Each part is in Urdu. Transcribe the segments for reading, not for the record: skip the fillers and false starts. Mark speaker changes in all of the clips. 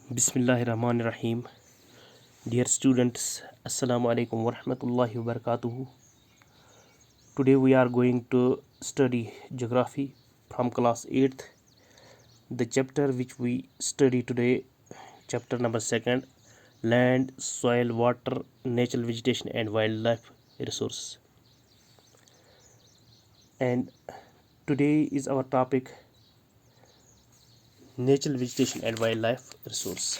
Speaker 1: Bismillahirrahmanirrahim. Dear students, Assalamu alaikum wa rahmatullahi wa barakatuhu. Today we are going to study geography from class 8th. The chapter which we study today, chapter number 2nd, land, soil, water, natural vegetation and wildlife resources. And today is our topic, natural vegetation and wildlife resource.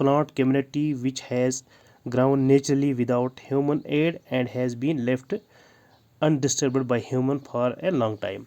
Speaker 1: plant community which has grown naturally without human aid and has been left undisturbed by human for a long time.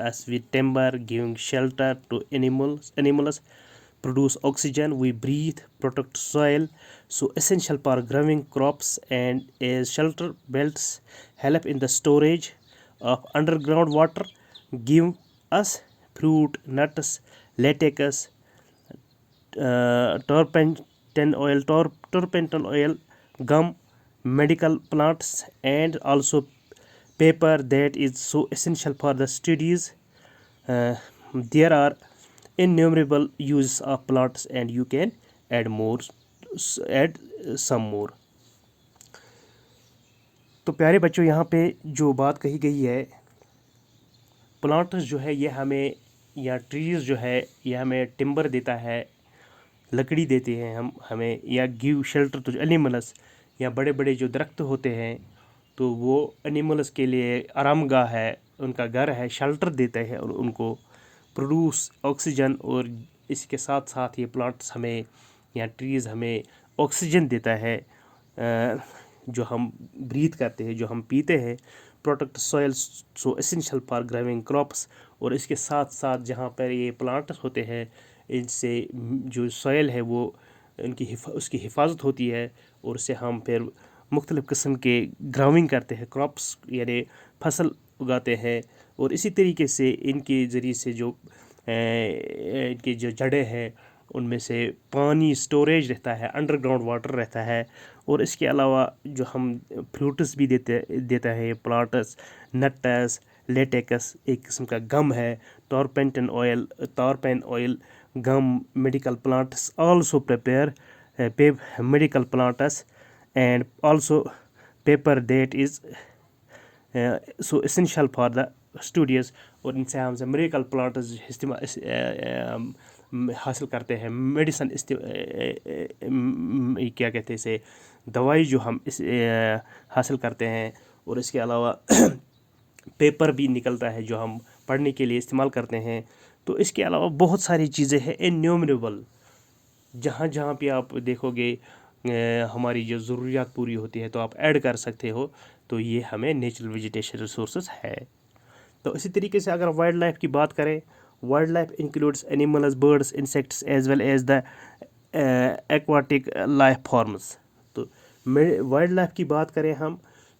Speaker 1: us with timber, giving shelter to animals, produce oxygen we breathe, protect soil, so essential for growing crops, and as shelter belts help in the storage of underground water, give us fruit, nuts, latex, turpentine oil, gum, medical plants, and also paper that is so essential for the studies. There are innumerable uses of plants and you can add more add some more. تو پیارے بچوں یہاں پہ جو بات کہی گئی ہے پلانٹس جو ہے یہ ہمیں یا ٹریز جو ہے یہ ہمیں ٹمبر دیتا ہے, لکڑی دیتے ہیں ہمیں, یا گیو شیلٹر ٹو اینیملس, یا بڑے بڑے جو درخت ہوتے ہیں تو وہ اینیملس کے لیے آرام گاہ ہے, ان کا گھر ہے, شیلٹر دیتے ہیں اور ان کو پروڈیوس آکسیجن, اور اس کے ساتھ ساتھ یہ پلانٹس ہمیں یا ٹریز ہمیں آکسیجن دیتا ہے جو ہم بریتھ کرتے ہیں, جو ہم پیتے ہیں. Protect soil so essential for growing crops, اور اس کے ساتھ ساتھ جہاں پر یہ پلانٹس ہوتے ہیں ان سے جو سوئل ہے وہ اس کی حفاظت ہوتی ہے, اور اس سے ہم پھر مختلف قسم کے گراؤنگ کرتے ہیں, کراپس یعنی فصل اگاتے ہیں. اور اسی طریقے سے ان کے ذریعے سے جو ان کی جو جڑیں ہیں ان میں سے پانی سٹوریج رہتا ہے, انڈر گراؤنڈ واٹر رہتا ہے. اور اس کے علاوہ جو ہم فروٹس بھی دیتا ہے یہ پلانٹس, نٹس, لیٹیکس ایک قسم کا گم ہے, تارپین oil, gum, medical plants also medical plants and also paper that is so essential for the studies. اور ان سے ہم میڈیکل پلانٹس حاصل کرتے ہیں, میڈیسن کیا کہتے ہیں اسے, دوائی جو ہم حاصل کرتے ہیں. اور اس کے علاوہ پیپر بھی نکلتا ہے جو ہم پڑھنے کے لیے استعمال کرتے ہیں. تو اس کے علاوہ بہت ساری چیزیں ہیں انیومریبل, جہاں جہاں پہ آپ دیکھو گے ہماری جو ضروریات پوری ہوتی ہے تو آپ ایڈ کر سکتے ہو. تو یہ ہمیں نیچرل ویجیٹیشن ریسورسز ہے. تو اسی طریقے سے اگر وائلڈ لائف کی بات کریں, wildlife includes animals, birds, insects as well as the aquatic life forms. تو وائلڈ لائف کی بات کریں ہم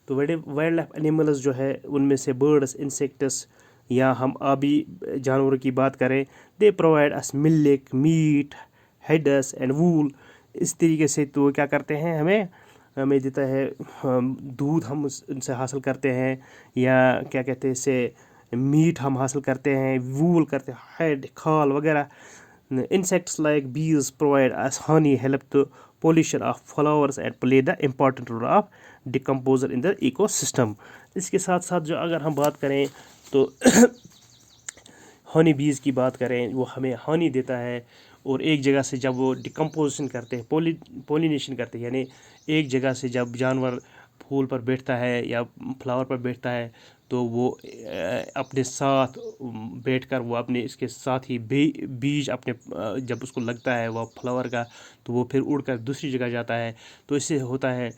Speaker 1: تو وائلڈ لائف اینیملز جو ہے ان میں سے برڈس, انسیکٹس, یا ہم آبی جانوروں کی بات کریں, they provide us milk, meat, hides and wool. اس طریقے سے تو کیا کرتے ہیں ہمیں دیتا ہے دودھ, ہم ان سے حاصل کرتے ہیں, یا کیا کہتے ہیں اسے میٹ ہم حاصل کرتے ہیں, وول کرتے ہیں, ہیڈ, کھال وغیرہ. Insects like bees provide us honey, help to pollution of flowers and play the important role of decomposer in the ecosystem. اس کے ساتھ ساتھ جو اگر ہم بات کریں تو ہانی بیز کی بات کریں, وہ ہمیں ہانی دیتا ہے. اور ایک جگہ سے جب وہ ڈیکمپوزیشن کرتے ہیں, پولینیشن کرتے ہیں, یعنی ایک جگہ سے جب جانور پھول پر بیٹھتا ہے یا فلاور پر بیٹھتا ہے تو وہ اپنے ساتھ بیٹھ کر وہ اپنے اس کے ساتھ ہی بیج اپنے جب اس کو لگتا ہے وہ فلاور کا تو وہ پھر اڑ کر دوسری جگہ جاتا ہے. تو اس سے ہوتا ہے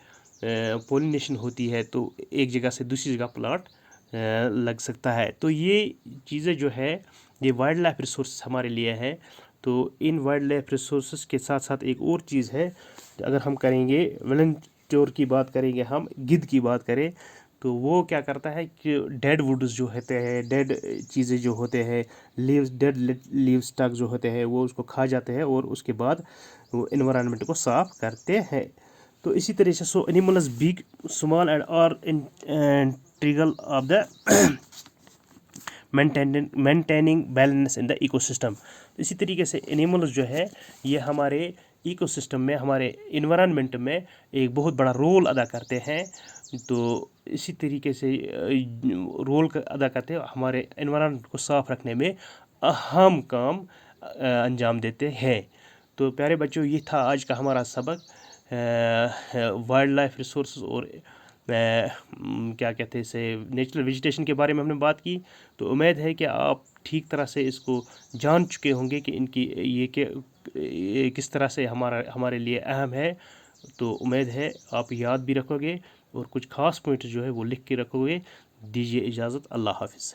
Speaker 1: پولینیشن ہوتی ہے, تو ایک جگہ سے دوسری جگہ پلانٹ لگ سکتا ہے. تو یہ چیزیں جو ہے یہ وائلڈ لائف ریسورسز ہمارے لیے ہے. تو ان وائلڈ لائف ریسورسز کے ساتھ ساتھ ایک اور چیز ہے, اگر ہم کریں گے ولنٹیور کی بات کریں گے, ہم گدھ کی بات کریں تو وہ کیا کرتا ہے کہ ڈیڈ ووڈز جو ہوتے ہیں, ڈیڈ چیزیں جو ہوتے ہیں, ڈیڈ لیو اسٹاک جو ہوتے ہیں وہ اس کو کھا جاتے ہیں اور اس کے بعد وہ انوائرمنٹ کو صاف کرتے ہیں. تو اسی طرح سے so animals big, small and are integral of the maintaining balance in the ecosystem. اسی طریقے سے اینیملز جو ہے یہ ہمارے ایکو سسٹم میں, ہمارے انوائرمنٹ میں ایک بہت بڑا رول ادا کرتے ہیں. تو اسی طریقے سے رول ادا کرتے ہیں, ہمارے انوائرمنٹ کو صاف رکھنے میں اہم کام انجام دیتے ہیں. تو پیارے بچوں یہ تھا آج کا ہمارا سبق, وائلڈ لائف ریسورسز اور کیا کہتے ہیں اسے نیچرل ویجیٹیشن کے بارے میں ہم نے بات کی. تو امید ہے کہ آپ ٹھیک طرح سے اس کو جان چکے ہوں گے کہ ان کی یہ کس طرح سے ہمارے لیے اہم ہے. تو امید ہے آپ یاد بھی رکھو گے اور کچھ خاص پوائنٹ جو ہے وہ لکھ کے رکھو گے. دیجیے اجازت, اللہ حافظ.